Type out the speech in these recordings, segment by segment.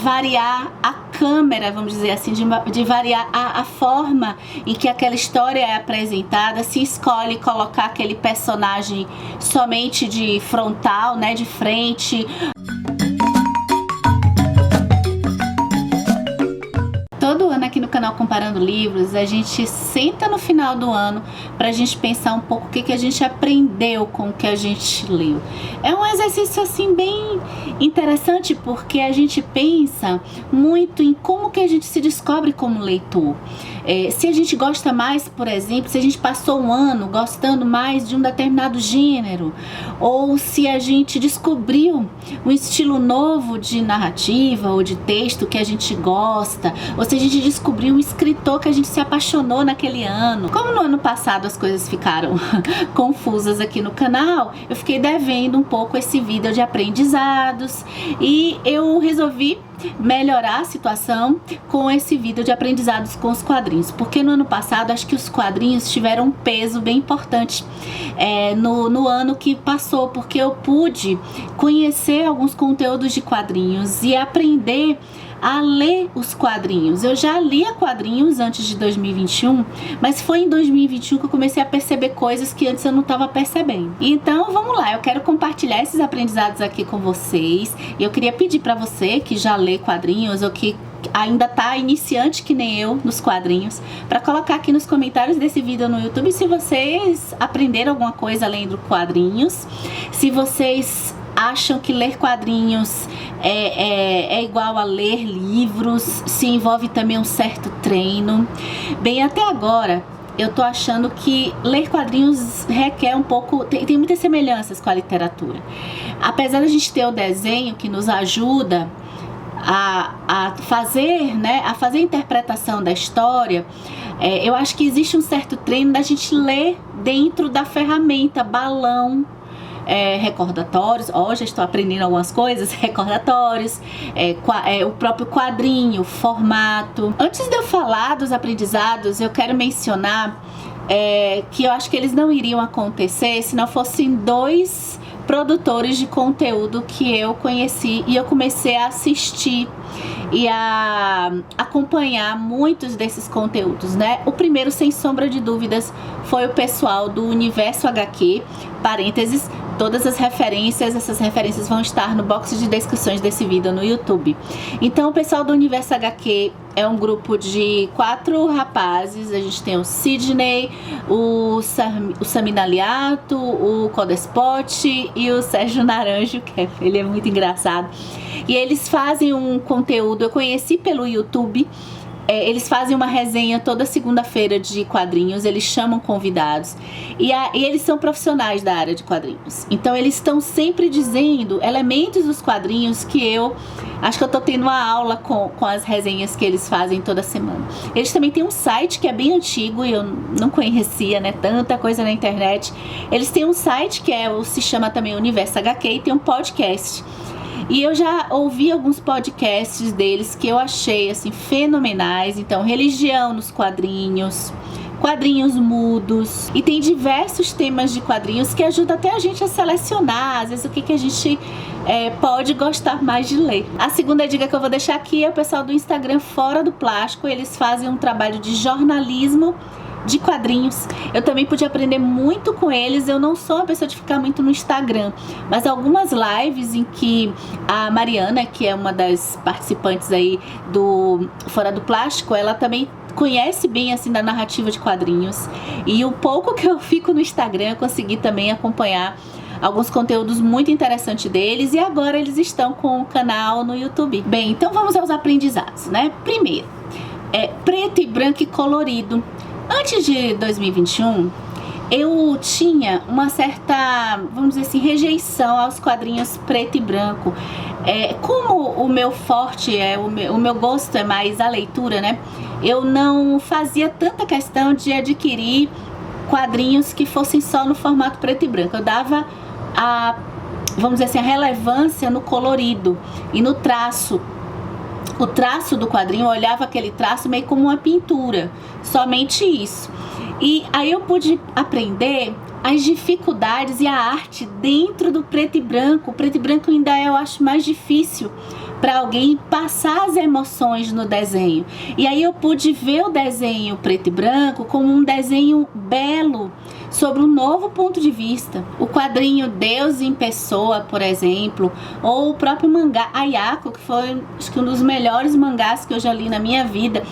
variar a câmera, vamos dizer assim, de variar a forma em que aquela história é apresentada. Se escolhe colocar aquele personagem somente de frontal, né, de frente. Todo ano aqui no canal Comparando Livros, a gente senta no final do ano pra gente pensar um pouco o que a gente aprendeu com o que a gente leu. É um exercício assim bem interessante, porque a gente pensa muito em como que a gente se descobre como leitor. Se a gente gosta mais, por exemplo, se a gente passou um ano gostando mais de um determinado gênero, ou se a gente descobriu um estilo novo de narrativa ou de texto que a gente gosta, ou se a gente descobriu um escritor que a gente se apaixonou naquele ano. Como no ano passado as coisas ficaram confusas aqui no canal, eu fiquei devendo um pouco esse vídeo de aprendizados e eu resolvi melhorar a situação com esse vídeo de aprendizados com os quadrinhos, porque no ano passado acho que os quadrinhos tiveram um peso bem importante no ano que passou, porque eu pude conhecer alguns conteúdos de quadrinhos e aprender a ler os quadrinhos. Eu já lia quadrinhos antes de 2021, mas foi em 2021 que eu comecei a perceber coisas que antes eu não estava percebendo. Então vamos lá, eu quero compartilhar esses aprendizados aqui com vocês. E eu queria pedir para você que já lê quadrinhos ou que ainda tá iniciante que nem eu nos quadrinhos, para colocar aqui nos comentários desse vídeo no YouTube se vocês aprenderam alguma coisa lendo quadrinhos, se vocês acham que ler quadrinhos é igual a ler livros, se envolve também um certo treino. Bem, até agora eu tô achando que ler quadrinhos requer um pouco, tem muitas semelhanças com a literatura. Apesar da gente ter o desenho que nos ajuda a fazer, né, a fazer a interpretação da história, eu acho que existe um certo treino da gente ler dentro da ferramenta, balão, recordatórios, já estou aprendendo algumas coisas, recordatórios, o próprio quadrinho, formato. Antes de eu falar dos aprendizados, eu quero mencionar que eu acho que eles não iriam acontecer se não fossem dois produtores de conteúdo que eu conheci e eu comecei a assistir e a acompanhar muitos desses conteúdos, né? O primeiro, sem sombra de dúvidas, foi o pessoal do Universo HQ, parênteses, todas as referências, essas referências vão estar no box de descrições desse vídeo no YouTube. Então o pessoal do Universo HQ é um grupo de 4 rapazes. A gente tem o Sidney, o Samina Aliato, o Codespot e o Sérgio Naranjo, que ele é muito engraçado. E eles fazem um conteúdo, eu conheci pelo YouTube. Eles fazem uma resenha toda segunda-feira de quadrinhos, eles chamam convidados e eles são profissionais da área de quadrinhos, então eles estão sempre dizendo elementos dos quadrinhos que eu acho que eu tô tendo uma aula com as resenhas que eles fazem toda semana. Eles também têm um site que é bem antigo e eu não conhecia, né, tanta coisa na internet. Eles têm um site que se chama também Universo HQ e tem um podcast. E eu já ouvi alguns podcasts deles que eu achei assim fenomenais. Então, religião nos quadrinhos, quadrinhos mudos, e tem diversos temas de quadrinhos que ajudam até a gente a selecionar às vezes o que a gente pode gostar mais de ler. A segunda dica que eu vou deixar aqui é o pessoal do Instagram Fora do Plástico. Eles fazem um trabalho de jornalismo de quadrinhos. Eu também pude aprender muito com eles. Eu não sou uma pessoa de ficar muito no Instagram, mas algumas lives em que a Mariana, que é uma das participantes aí do Fora do Plástico, ela também conhece bem assim da narrativa de quadrinhos, e o pouco que eu fico no Instagram eu consegui também acompanhar alguns conteúdos muito interessantes deles, e agora eles estão com o canal no YouTube. Bem, então vamos aos aprendizados, né? Primeiro, preto e branco e colorido. Antes de 2021, eu tinha uma certa, vamos dizer assim, rejeição aos quadrinhos preto e branco. Como o meu forte, o meu gosto é mais a leitura, né? Eu não fazia tanta questão de adquirir quadrinhos que fossem só no formato preto e branco. Eu dava vamos dizer assim, a relevância no colorido e no traço. O traço do quadrinho, eu olhava aquele traço meio como uma pintura, somente isso. E aí eu pude aprender as dificuldades e a arte dentro do preto e branco. O preto e branco ainda eu acho mais difícil para alguém passar as emoções no desenho. E aí eu pude ver o desenho preto e branco como um desenho belo, sobre um novo ponto de vista. O quadrinho Deus em Pessoa, por exemplo, ou o próprio mangá Ayako, que foi, acho que um dos melhores mangás que eu já li na minha vida.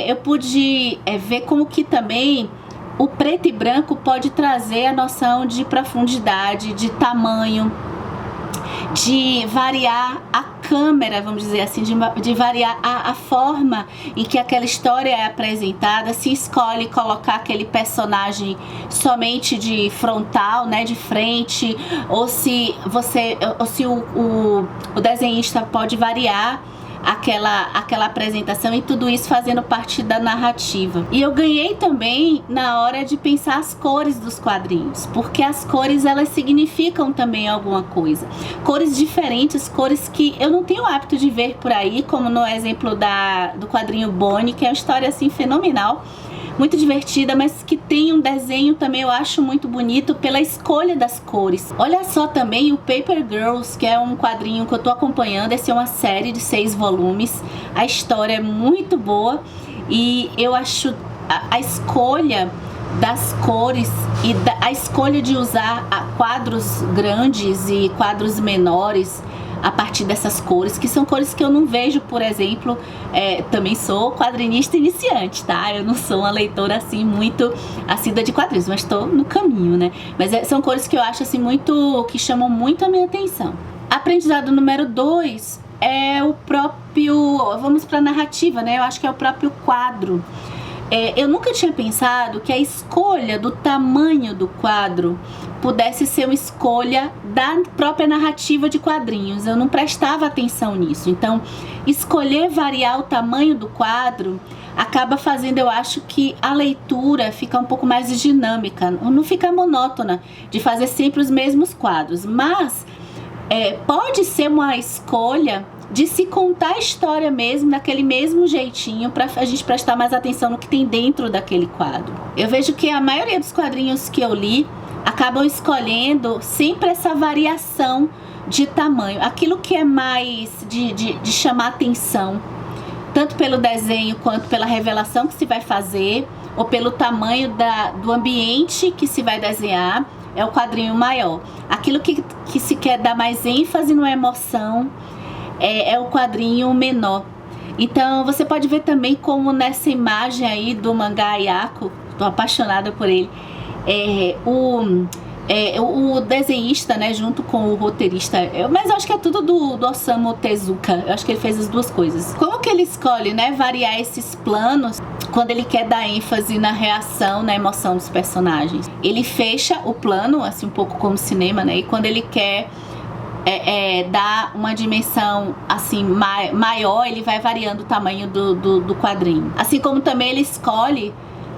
Eu pude ver como que também o preto e branco pode trazer a noção de profundidade, de tamanho, de variar a câmera, vamos dizer assim, de variar a forma em que aquela história é apresentada. Se escolhe colocar aquele personagem somente de frontal, né, de frente, ou se o desenhista pode variar aquela apresentação, e tudo isso fazendo parte da narrativa. E eu ganhei também na hora de pensar as cores dos quadrinhos, porque as cores, elas significam também alguma coisa. Cores diferentes, cores que eu não tenho o hábito de ver por aí, como no exemplo do quadrinho Bonnie, que é uma história assim fenomenal, muito divertida, mas que tem um desenho também, eu acho muito bonito pela escolha das cores. Olha só também o Paper Girls, que é um quadrinho que eu tô acompanhando. Essa é uma série de 6 volumes. A história é muito boa e eu acho a escolha das cores e a escolha de usar quadros grandes e quadros menores a partir dessas cores, que são cores que eu não vejo, por exemplo. Também sou quadrinista iniciante, tá? Eu não sou uma leitora assim muito assídua de quadrinhos, mas estou no caminho, né? Mas são cores que eu acho assim que chamam muito a minha atenção. Aprendizado número 2 é o próprio, vamos para a narrativa, né? Eu acho que é o próprio quadro. Eu nunca tinha pensado que a escolha do tamanho do quadro pudesse ser uma escolha da própria narrativa de quadrinhos. Eu não prestava atenção nisso. Então, escolher variar o tamanho do quadro acaba fazendo, eu acho, que a leitura fica um pouco mais dinâmica, não fica monótona de fazer sempre os mesmos quadros. Mas pode ser uma escolha de se contar a história mesmo, daquele mesmo jeitinho, para a gente prestar mais atenção no que tem dentro daquele quadro. Eu vejo que a maioria dos quadrinhos que eu li acabam escolhendo sempre essa variação de tamanho, aquilo que é mais de chamar atenção, tanto pelo desenho quanto pela revelação que se vai fazer, ou pelo tamanho do ambiente que se vai desenhar. É o quadrinho maior. Aquilo que se quer dar mais ênfase na emoção é o quadrinho menor. Então você pode ver também como nessa imagem aí do mangá Ayako, tô apaixonada por ele, o desenhista, né, junto com o roteirista, mas eu acho que é tudo do Osamu Tezuka. Eu acho que ele fez as duas coisas. Como que ele escolhe, né, variar esses planos quando ele quer dar ênfase na reação, na emoção dos personagens? Ele fecha o plano, assim, um pouco como cinema, né, e quando ele quer dar uma dimensão assim maior, ele vai variando o tamanho do quadrinho. Assim como também ele escolhe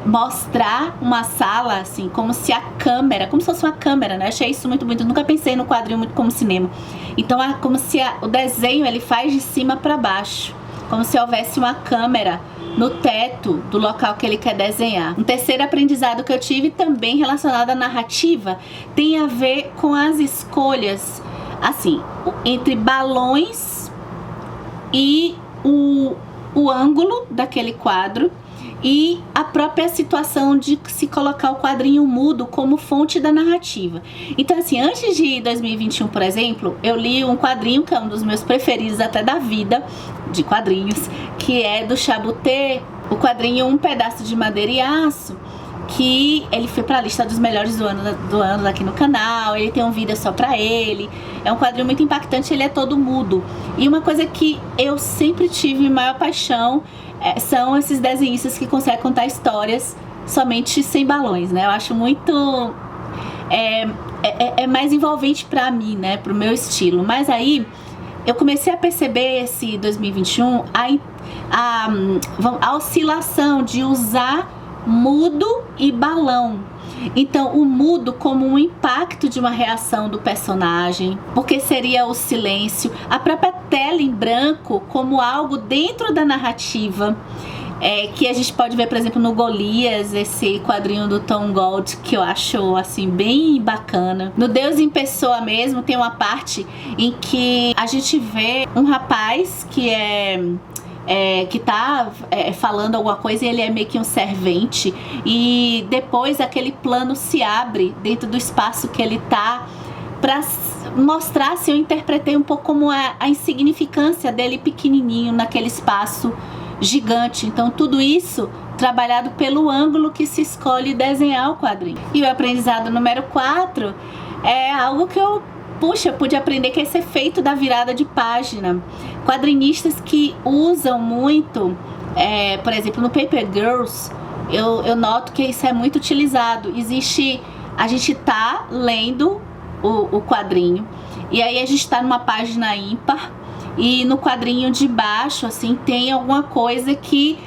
mostrar uma sala assim, como se fosse uma câmera, né? Eu achei isso muito bonito. Eu nunca pensei no quadrinho muito como cinema. Então é como se o desenho ele faz de cima para baixo, como se houvesse uma câmera no teto do local que ele quer desenhar. Um terceiro aprendizado que eu tive, também relacionado à narrativa, tem a ver com as escolhas, assim, entre balões e o ângulo daquele quadro, e a própria situação de se colocar o quadrinho mudo como fonte da narrativa. Então, assim, antes de 2021, por exemplo, eu li um quadrinho que é um dos meus preferidos até da vida, de quadrinhos, que é do Chabuté, o quadrinho Um Pedaço de Madeira e Aço, que ele foi pra lista dos melhores do ano aqui no canal. Ele tem um vídeo só pra ele. É um quadrinho muito impactante, ele é todo mudo. E uma coisa que eu sempre tive maior paixão são esses desenhistas que conseguem contar histórias somente sem balões, né? Eu acho muito... É mais envolvente pra mim, né? Pro meu estilo. Mas aí eu comecei a perceber esse 2021 a oscilação de usar mudo e balão. Então o mudo como um impacto de uma reação do personagem, porque seria o silêncio, a própria tela em branco como algo dentro da narrativa, que a gente pode ver, por exemplo, no Golias, esse quadrinho do Tom Gold, que eu acho, assim, bem bacana. No Deus em Pessoa mesmo, tem uma parte em que a gente vê um rapaz que que tá falando alguma coisa, e ele é meio que um servente, e depois aquele plano se abre dentro do espaço que ele tá, pra mostrar, assim, eu interpretei um pouco como a insignificância dele pequenininho naquele espaço gigante. Então tudo isso trabalhado pelo ângulo que se escolhe desenhar o quadrinho. E o aprendizado número 4 é algo que eu pude aprender, que é esse efeito da virada de página. Quadrinistas que usam muito, por exemplo, no Paper Girls, eu noto que isso é muito utilizado. A gente tá lendo o quadrinho, e aí a gente tá numa página ímpar, e no quadrinho de baixo, assim, tem alguma coisa que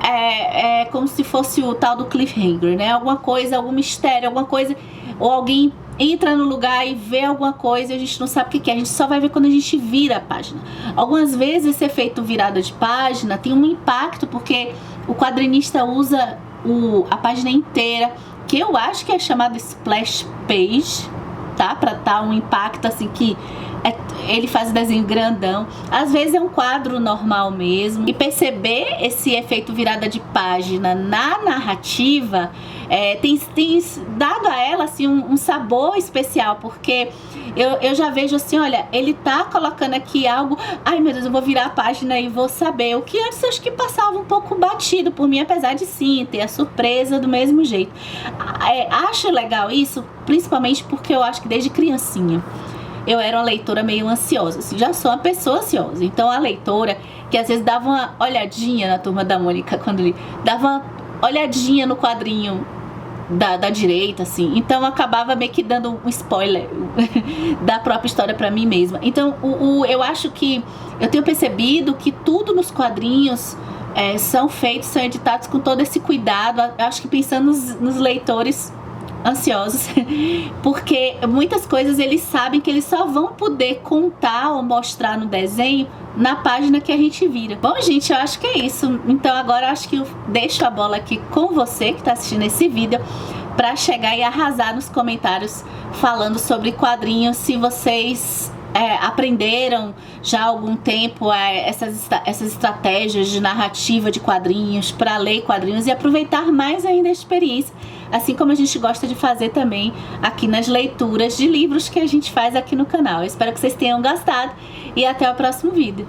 é como se fosse o tal do cliffhanger, né? Alguma coisa, algum mistério, alguma coisa, ou alguém entra no lugar e vê alguma coisa e a gente não sabe o que é, a gente só vai ver quando a gente vira a página. Algumas vezes esse efeito virada de página tem um impacto, porque o quadrinista usa a página inteira, que eu acho que é chamado splash page, tá? Pra dar um impacto, assim, que ele faz o desenho grandão. Às vezes é um quadro normal mesmo. E perceber esse efeito virada de página na narrativa tem dado a ela, assim, um sabor especial, porque eu já vejo assim, olha, ele tá colocando aqui algo, ai meu Deus, eu vou virar a página e vou saber, o que antes eu acho que passava um pouco batido por mim, apesar de sim ter a surpresa do mesmo jeito. Acho legal isso, principalmente porque eu acho que desde criancinha eu era uma leitora meio ansiosa, assim, já sou uma pessoa ansiosa. Então a leitora que às vezes dava uma olhadinha na Turma da Mônica, quando ele dava uma olhadinha no quadrinho da direita, assim, então eu acabava meio que dando um spoiler da própria história pra mim mesma. Então eu acho que eu tenho percebido que tudo nos quadrinhos são editados com todo esse cuidado. Eu acho que pensando nos leitores ansiosos, porque muitas coisas eles sabem que eles só vão poder contar ou mostrar no desenho na página que a gente vira. Bom, gente, eu acho que é isso. Então agora eu acho que eu deixo a bola aqui com você que está assistindo esse vídeo, para chegar e arrasar nos comentários falando sobre quadrinhos, se vocês aprenderam já há algum tempo essas estratégias de narrativa de quadrinhos, para ler quadrinhos e aproveitar mais ainda a experiência, assim como a gente gosta de fazer também aqui nas leituras de livros que a gente faz aqui no canal. Eu espero que vocês tenham gostado e até o próximo vídeo.